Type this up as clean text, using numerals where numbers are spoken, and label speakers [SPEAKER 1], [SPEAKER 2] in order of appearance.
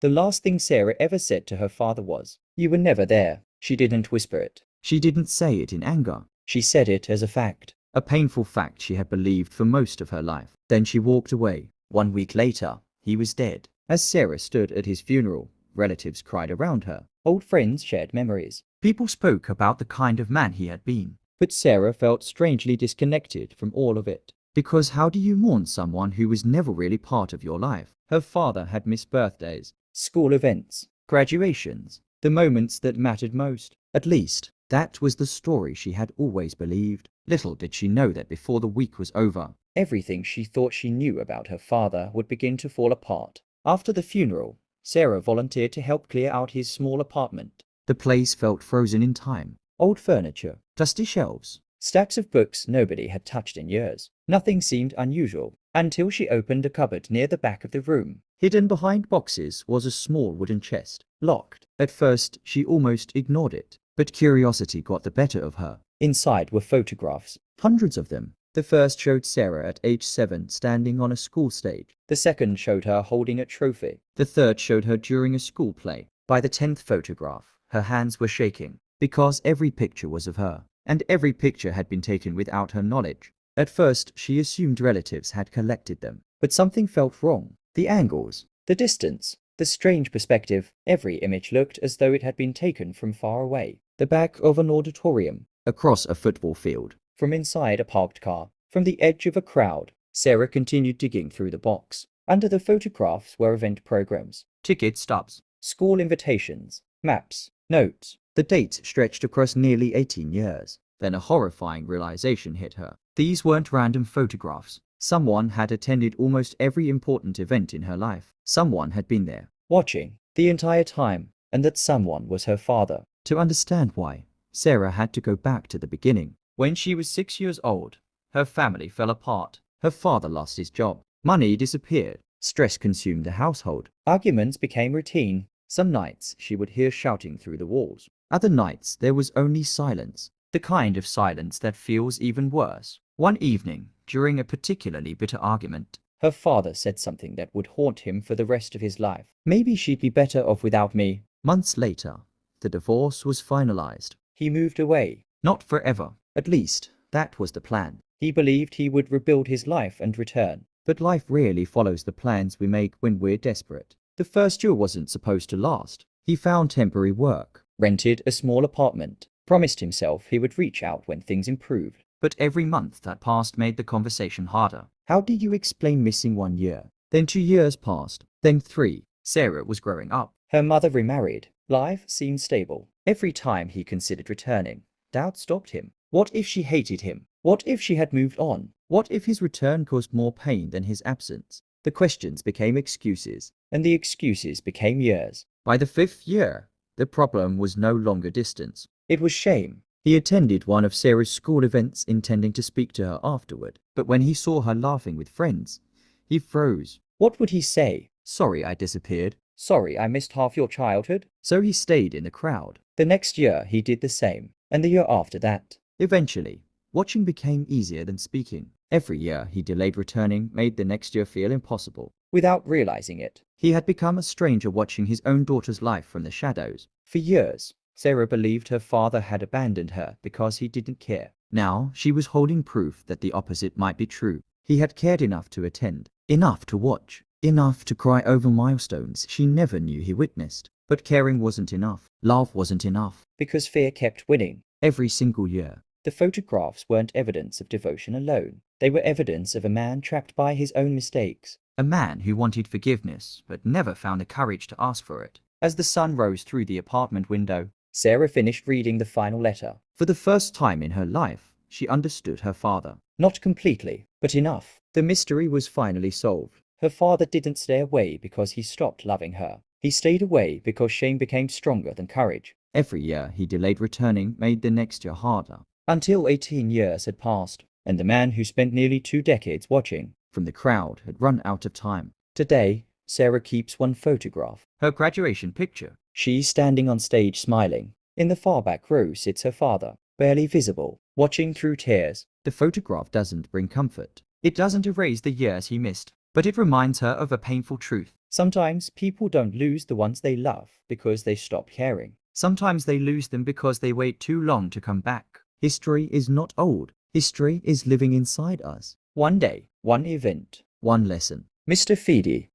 [SPEAKER 1] The last thing Sarah ever said to her father was, "You were never there." She didn't whisper it. She didn't say it in anger. She said it as a fact. A painful fact she had believed for most of her life. Then she walked away. 1 week later, he was dead. As Sarah stood at his funeral, relatives cried around her. Old friends shared memories. People spoke about the kind of man he had been. But Sarah felt strangely disconnected from all of it. Because how do you mourn someone who was never really part of your life? Her father had missed birthdays, school events, graduations, the moments that mattered most. At least, that was the story she had always believed. Little did she know that before the week was over, everything she thought she knew about her father would begin to fall apart. After the funeral, Sarah volunteered to help clear out his small apartment. The place felt frozen in time. Old furniture, dusty shelves, stacks of books nobody had touched in years. Nothing seemed unusual until she opened a cupboard near the back of the room. Hidden behind boxes was a small wooden chest, locked. At first, she almost ignored it, but curiosity got the better of her. Inside were photographs, hundreds of them. The first showed Sarah at age 7 standing on a school stage. The second showed her holding a trophy. The third showed her during a school play. By the 10th photograph, her hands were shaking, because every picture was of her, and every picture had been taken without her knowledge. At first, she assumed relatives had collected them, but something felt wrong. The angles, the distance, the strange perspective. Every image looked as though it had been taken from far away. The back of an auditorium, across a football field, from inside a parked car, from the edge of a crowd. Sarah continued digging through the box. Under the photographs were event programs, ticket stubs, school invitations, maps, notes. The dates stretched across nearly 18 years. Then a horrifying realization hit her. These weren't random photographs. Someone had attended almost every important event in her life. Someone had been there, watching, the entire time, and that someone was her father. To understand why, Sarah had to go back to the beginning. When she was 6 years old, her family fell apart. Her father lost his job. Money disappeared. Stress consumed the household. Arguments became routine. Some nights she would hear shouting through the walls. Other nights there was only silence. The kind of silence that feels even worse. One evening, during a particularly bitter argument, her father said something that would haunt him for the rest of his life. "Maybe she'd be better off without me." Months later, the divorce was finalized. He moved away. Not forever. At least, that was the plan. He believed he would rebuild his life and return. But life rarely follows the plans we make when we're desperate. The first year wasn't supposed to last. He found temporary work, rented a small apartment, promised himself he would reach out when things improved. But every month that passed made the conversation harder. How do you explain missing 1 year? Then 2 years passed. Then 3. Sarah was growing up. Her mother remarried. Life seemed stable. Every time he considered returning, doubt stopped him. What if she hated him? What if she had moved on? What if his return caused more pain than his absence? The questions became excuses, and the excuses became years. By the 5th year, the problem was no longer distance. It was shame. He attended one of Sarah's school events intending to speak to her afterward, but when he saw her laughing with friends, he froze. What would he say? "Sorry I disappeared. Sorry I missed half your childhood." So he stayed in the crowd. The next year he did the same, and the year after that. Eventually, watching became easier than speaking. Every year he delayed returning made the next year feel impossible. Without realizing it, he had become a stranger watching his own daughter's life from the shadows. For years, Sarah believed her father had abandoned her because he didn't care. Now she was holding proof that the opposite might be true. He had cared enough to attend, enough to watch, enough to cry over milestones she never knew he witnessed. But caring wasn't enough. Love wasn't enough. Because fear kept winning. Every single year. The photographs weren't evidence of devotion alone. They were evidence of a man trapped by his own mistakes. A man who wanted forgiveness, but never found the courage to ask for it. As the sun rose through the apartment window, Sarah finished reading the final letter. For the first time in her life, she understood her father. Not completely, but enough. The mystery was finally solved. Her father didn't stay away because he stopped loving her. He stayed away because shame became stronger than courage. Every year he delayed returning made the next year harder. Until 18 years had passed, and the man who spent nearly 2 decades watching from the crowd had run out of time. Today, Sarah keeps one photograph. Her graduation picture. She's standing on stage smiling. In the far back row sits her father, barely visible, watching through tears. The photograph doesn't bring comfort. It doesn't erase the years he missed, but it reminds her of a painful truth. Sometimes people don't lose the ones they love because they stop caring. Sometimes they lose them because they wait too long to come back. History is not old. History is living inside us. One day, one event, one lesson. Mr. Feedy